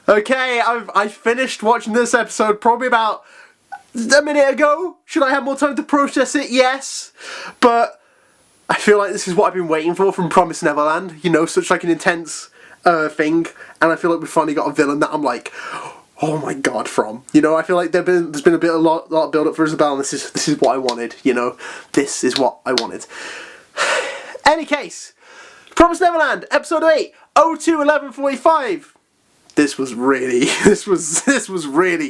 Okay, I finished watching this episode probably about a minute ago. Should I have more time to process it? Yes. But I feel like this is what I've been waiting for from Promised Neverland. You know, such like an intense thing. And I feel like we finally got a villain that I'm like, oh my god, from. You know, I feel like there's been a lot of build up for Isabel, and this is what I wanted, you know. This is what I wanted. Any case, Promised Neverland, episode 8, 02/11/45. This was really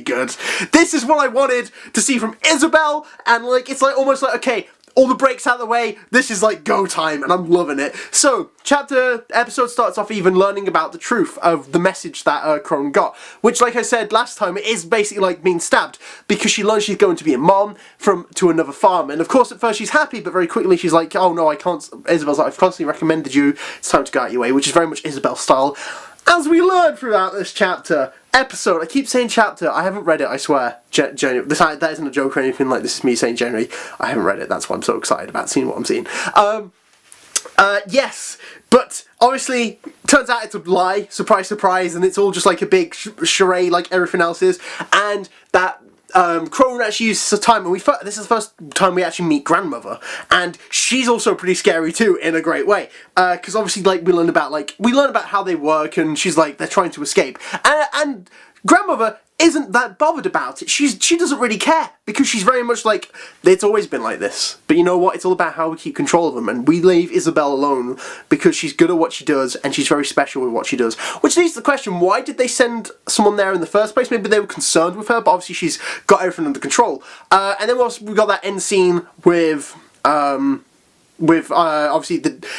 good. This is what I wanted to see from Isabel, and like it's like almost like, okay, all the breaks out of the way, this is like go time, and I'm loving it. So, episode starts off even learning about the truth of the message that Crone got, which, like I said last time, is basically like being stabbed, because she learns she's going to be a mom to another farm, and of course at first she's happy, but very quickly she's like, oh no, I can't. Isabel's like, I've constantly recommended you, it's time to go out your way, which is very much Isabel style. As we learn throughout this episode, I keep saying chapter, I haven't read it, I swear. January. That isn't a joke or anything, like this is me saying January. I haven't read it, that's why I'm so excited about seeing what I'm seeing. Yes, but obviously, turns out it's a lie, surprise, surprise, and it's all just like a big charade like everything else is, and that Crone actually uses the time, and this is the first time we actually meet Grandmother, and she's also pretty scary too, in a great way, because obviously like we learn about how they work, and she's like, they're trying to escape, and Grandmother isn't that bothered about it. She doesn't really care, because she's very much like, it's always been like this. But you know what? It's all about how we keep control of them, and we leave Isabel alone because she's good at what she does, and she's very special with what she does. Which leads to the question, why did they send someone there in the first place? Maybe they were concerned with her, but obviously she's got everything under control. And then we got that end scene with obviously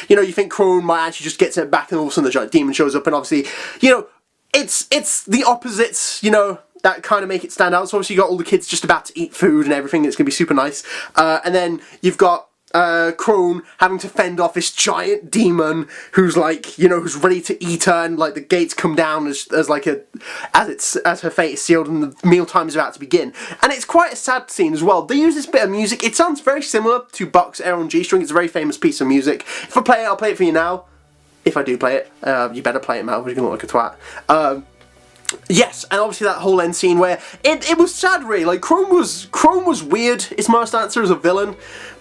you think Crone might actually just get it back, and all of a sudden the giant demon shows up, and obviously, you know, it's the opposites, you know, that kind of make it stand out. So obviously you got all the kids just about to eat food and everything, it's going to be super nice. And then you've got Crone having to fend off this giant demon who's like, you know, who's ready to eat her, and like the gates come down as her fate is sealed and the mealtime is about to begin. And it's quite a sad scene as well. They use this bit of music, it sounds very similar to Bach's Air on G String. It's a very famous piece of music. If I play it, I'll play it for you now. If I do play it, you better play it, Mal, you're gonna look like a twat. Yes, and obviously that whole end scene where it was sad, really. Like Crone was weird. His most answer as a villain,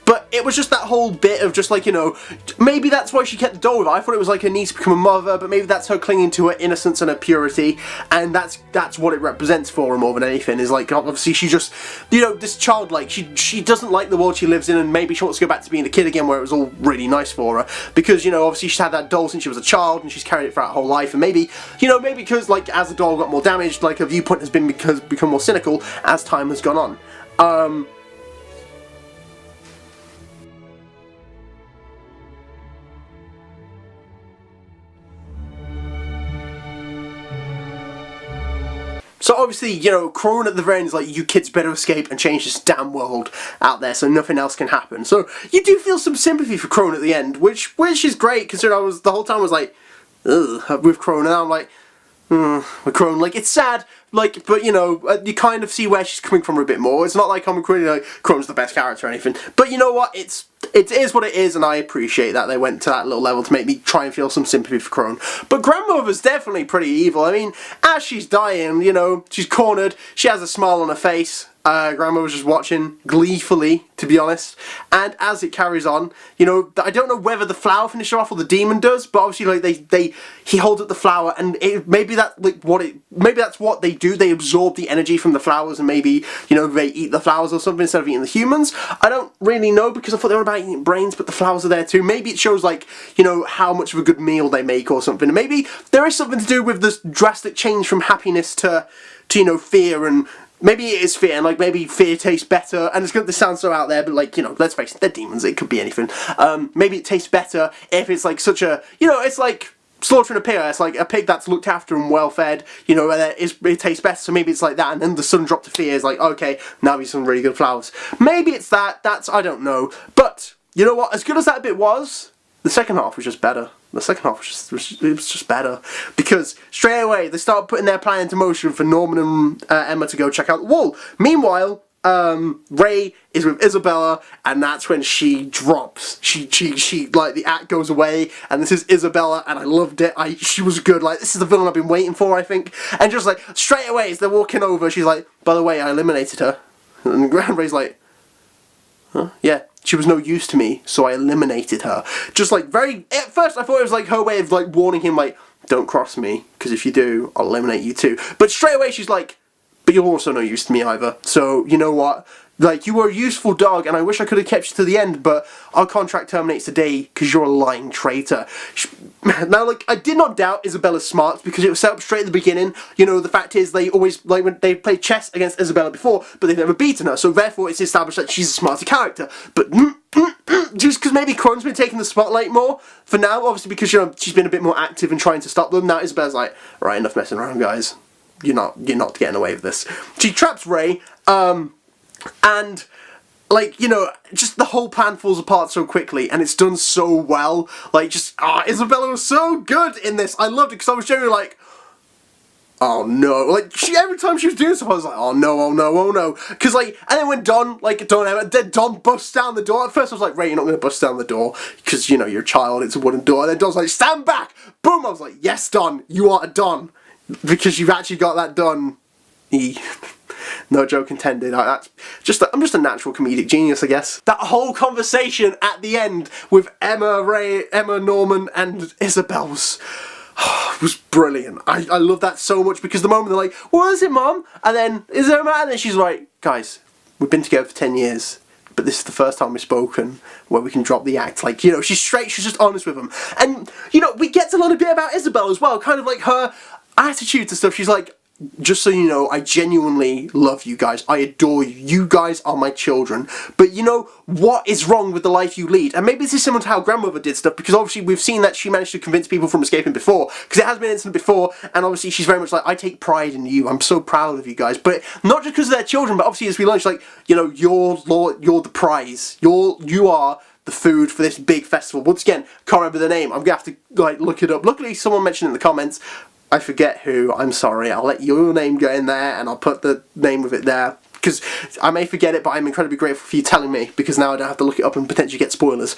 but it was just that whole bit of just like, you know, maybe that's why she kept the doll with her. I thought it was like her need to become a mother, but maybe that's her clinging to her innocence and her purity, and that's what it represents for her more than anything. Is like, obviously she just, you know, this child, like she doesn't like the world she lives in, and maybe she wants to go back to being a kid again where it was all really nice for her, because, you know, obviously she's had that doll since she was a child, and she's carried it throughout her whole life, and maybe, you know, maybe because like as the doll got more damaged, like her viewpoint has become more cynical as time has gone on. So obviously, you know, Crone at the very end is like, you kids better escape and change this damn world out there so nothing else can happen. So you do feel some sympathy for Crone at the end, which is great, considering the whole time I was like, ugh, with Crone, and now I'm like, with Crone, like, it's sad, like, but you know, you kind of see where she's coming from a bit more. It's not like I'm like Crone's the best character or anything, but you know what, it is what it is, and I appreciate that they went to that little level to make me try and feel some sympathy for Crone. But Grandmother's definitely pretty evil. I mean, as she's dying, you know, she's cornered, she has a smile on her face. Grandmother's just watching gleefully, to be honest, and as it carries on, you know, I don't know whether the flower finishes off or the demon does, but obviously, like, he holds up the flower, and maybe that's what they do. They absorb the energy from the flowers, and maybe, you know, they eat the flowers or something instead of eating the humans. I don't really know, because I thought they were about eating brains, but the flowers are there too. Maybe it shows, like, you know, how much of a good meal they make or something. And maybe there is something to do with this drastic change from happiness to you know, fear, and maybe it is fear, and like maybe fear tastes better, and it's going to sound so out there, but like, you know, let's face it, they're demons, it could be anything. Maybe it tastes better if it's like such a, you know, it's like slaughtering a pig. It's like a pig that's looked after and well fed, you know, it tastes better, so maybe it's like that, and then the sudden drop to fear is like, okay, now we have some really good flowers. Maybe it's I don't know, but you know what, as good as that bit was, the second half was just better. The second half was just better, because straight away they start putting their plan into motion for Norman and Emma to go check out the wall. Meanwhile, Ray is with Isabella, and that's when she drops. She like, the act goes away, and this is Isabella, and I loved it. She was good. Like, this is the villain I've been waiting for, I think. And just like straight away as they're walking over, she's like, by the way, I eliminated her. And Ray's like, huh? Yeah, she was no use to me, so I eliminated her. Just like very. At first, I thought it was like her way of like warning him, like, don't cross me, because if you do, I'll eliminate you too. But straight away, she's like, but you're also no use to me either. So, you know what? Like, you were a useful dog, and I wish I could have kept you to the end, but our contract terminates today because you're a lying traitor. Now, like, I did not doubt Isabella's smarts because it was set up straight at the beginning. You know, the fact is, they always, like, when they played chess against Isabella before, but they've never beaten her, so therefore it's established that she's a smarter character. But, just because maybe Crone's been taking the spotlight more for now, obviously because, you know, she's been a bit more active in trying to stop them. Now Isabella's like, right, enough messing around, guys. You're not getting away with this. She traps Ray, and, like, you know, just the whole plan falls apart so quickly, and it's done so well. Like, just, Isabella was so good in this. I loved it, because I was generally like, oh no. Like, every time she was doing stuff, I was like, oh no, oh no, oh no. Because, like, and then when Don busts down the door, at first I was like, Ray, you're not going to bust down the door, because, you know, you're a child, it's a wooden door. And then Don's like, stand back! Boom! I was like, yes, Don, you are a Don. Because you've actually got that done. No joke intended. I'm just a natural comedic genius, I guess. That whole conversation at the end with Emma, Ray, Emma, Norman, and Isabel was brilliant. I love that so much because the moment they're like, "What is it, Mom?" and then is there a man? And then she's like, "Guys, we've been together for 10 years." But this is the first time we've spoken where we can drop the act. Like, you know, she's straight, she's just honest with him. And, you know, we get to learn a bit about Isabel as well, kind of like her attitude to stuff. She's like, just so you know, I genuinely love you guys. I adore you. You guys are my children. But you know, what is wrong with the life you lead? And maybe this is similar to how grandmother did stuff, because obviously we've seen that she managed to convince people from escaping before, because it has been an incident before, and obviously she's very much like, I take pride in you. I'm so proud of you guys. But not just because of their children, but obviously as we learn, she's like, you know, you're the prize. You are the food for this big festival. Once again, can't remember the name. I'm gonna have to like look it up. Luckily, someone mentioned it in the comments. I forget who, I'm sorry, I'll let your name go in there and I'll put the name of it there, because I may forget it, but I'm incredibly grateful for you telling me, because now I don't have to look it up and potentially get spoilers.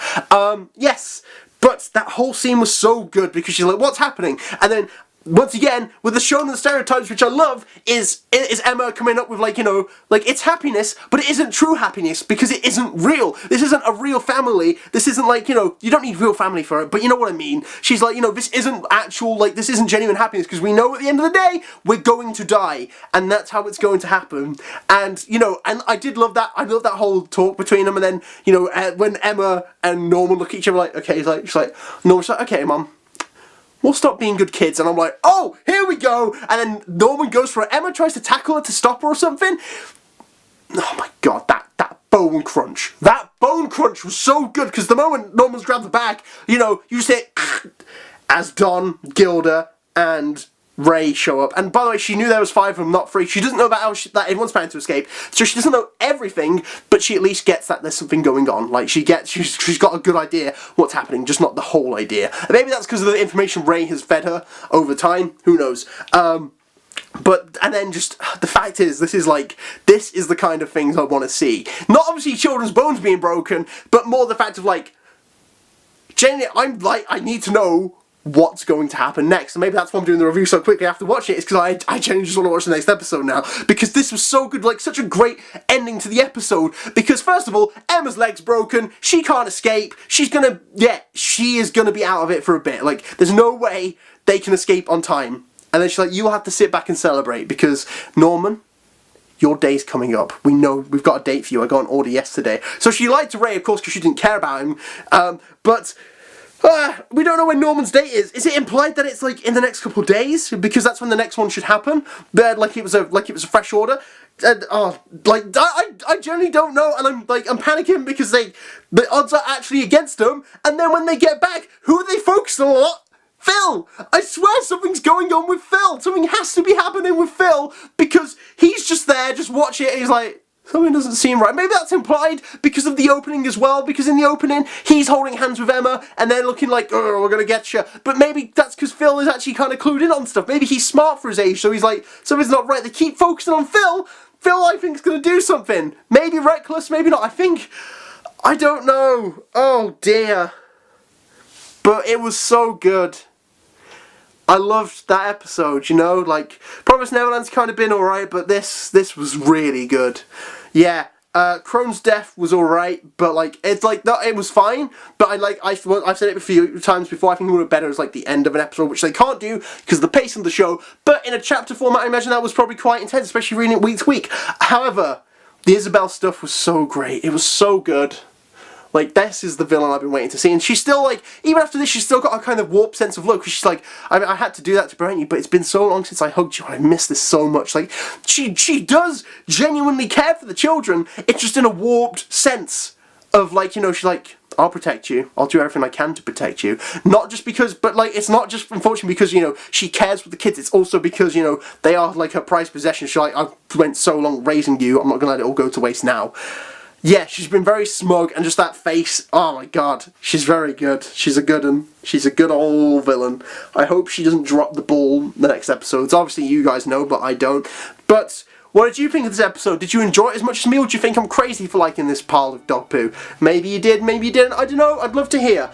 Yes, but that whole scene was so good, because she's like, what's happening? And then, once again, with the shonen stereotypes, which I love, is Emma coming up with, like, you know, like, it's happiness, but it isn't true happiness, because it isn't real. This isn't a real family. This isn't, like, you know, you don't need real family for it, but you know what I mean. She's like, you know, this isn't actual, like, this isn't genuine happiness, because we know at the end of the day, we're going to die, and that's how it's going to happen. And, you know, and I did love that. I love that whole talk between them, and then, you know, when Emma and Norman look at each other like, okay, she's like, Norman's like, okay, Mum, we'll stop being good kids. And I'm like, oh, here we go. And then Norman goes for it. Emma tries to tackle her to stop her or something. Oh my god, that bone crunch. That bone crunch was so good, because the moment Norman's grabbed the bag, you know, you say, as Don, Gilda, and Ray show up. And by the way, she knew there was 5 of them, not 3. She doesn't know about how that everyone's planning to escape, so she doesn't know everything, but she at least gets that there's something going on. Like, she's got a good idea what's happening, just not the whole idea. And maybe that's because of the information Ray has fed her over time. Who knows? But, and then just, the fact is, this is the kind of things I want to see. Not obviously children's bones being broken, but more the fact of, like, genuinely, I need to know what's going to happen next. And maybe that's why I'm doing the review so quickly after watching it, is because I genuinely just want to watch the next episode now, because this was so good, like, such a great ending to the episode, because first of all, Emma's leg's broken, she can't escape, she is gonna be out of it for a bit. Like, there's no way they can escape on time. And then she's like, you'll have to sit back and celebrate, because Norman, your day's coming up. We know, we've got a date for you. I got an order yesterday. So she lied to Ray, of course, because she didn't care about him. But we don't know when Norman's date is. Is it implied that it's like in the next couple of days? Because that's when the next one should happen. But like it was a fresh order. And I generally don't know, and I'm panicking because the odds are actually against them. And then when they get back, who are they focused on a lot? Phil! I swear something's going on with Phil! Something has to be happening with Phil, because he's just there, just watching it, and he's like, something doesn't seem right. Maybe that's implied because of the opening as well, because in the opening, he's holding hands with Emma, and they're looking like, oh, we're gonna get you. But maybe that's because Phil is actually kind of clued in on stuff. Maybe he's smart for his age, so he's like, something's not right. They keep focusing on Phil, Phil, I think, is going to do something. Maybe reckless, maybe not. I don't know. Oh dear. But it was so good. I loved that episode, you know, like, Promised Neverland's kind of been alright, but this was really good. Yeah, Crone's death was alright, but, like, it's like, no, it was fine, but I've said it a few times before, I think it would have been better as, like, the end of an episode, which they can't do, because of the pace of the show, but in a chapter format, I imagine that was probably quite intense, especially reading it week to week. However, the Isabel stuff was so great, it was so good. Like, this is the villain I've been waiting to see. And she's still, like, even after this, she's still got a kind of warped sense of look. She's like, I had to do that to prevent you, but it's been so long since I hugged you, and I miss this so much. Like, she does genuinely care for the children. It's just in a warped sense of, like, you know, she's like, I'll protect you. I'll do everything I can to protect you. Not just because, but, like, it's not just, unfortunately, because, you know, she cares for the kids. It's also because, you know, they are, like, her prized possession. She's like, I went so long raising you, I'm not going to let it all go to waste now. Yeah, she's been very smug, and just that face, oh my god, she's very good. She's a good one. She's a good old villain. I hope she doesn't drop the ball the next episodes. Obviously you guys know, but I don't. But what did you think of this episode? Did you enjoy it as much as me, or do you think I'm crazy for liking this pile of dog poo? Maybe you did, maybe you didn't, I don't know, I'd love to hear.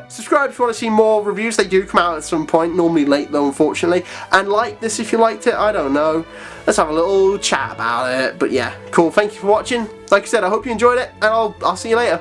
Subscribe if you want to see more reviews. They do come out at some point, normally late though, unfortunately. And like this if you liked it, I don't know. Let's have a little chat about it. But yeah, cool, thank you for watching. Like I said, I hope you enjoyed it, and I'll see you later.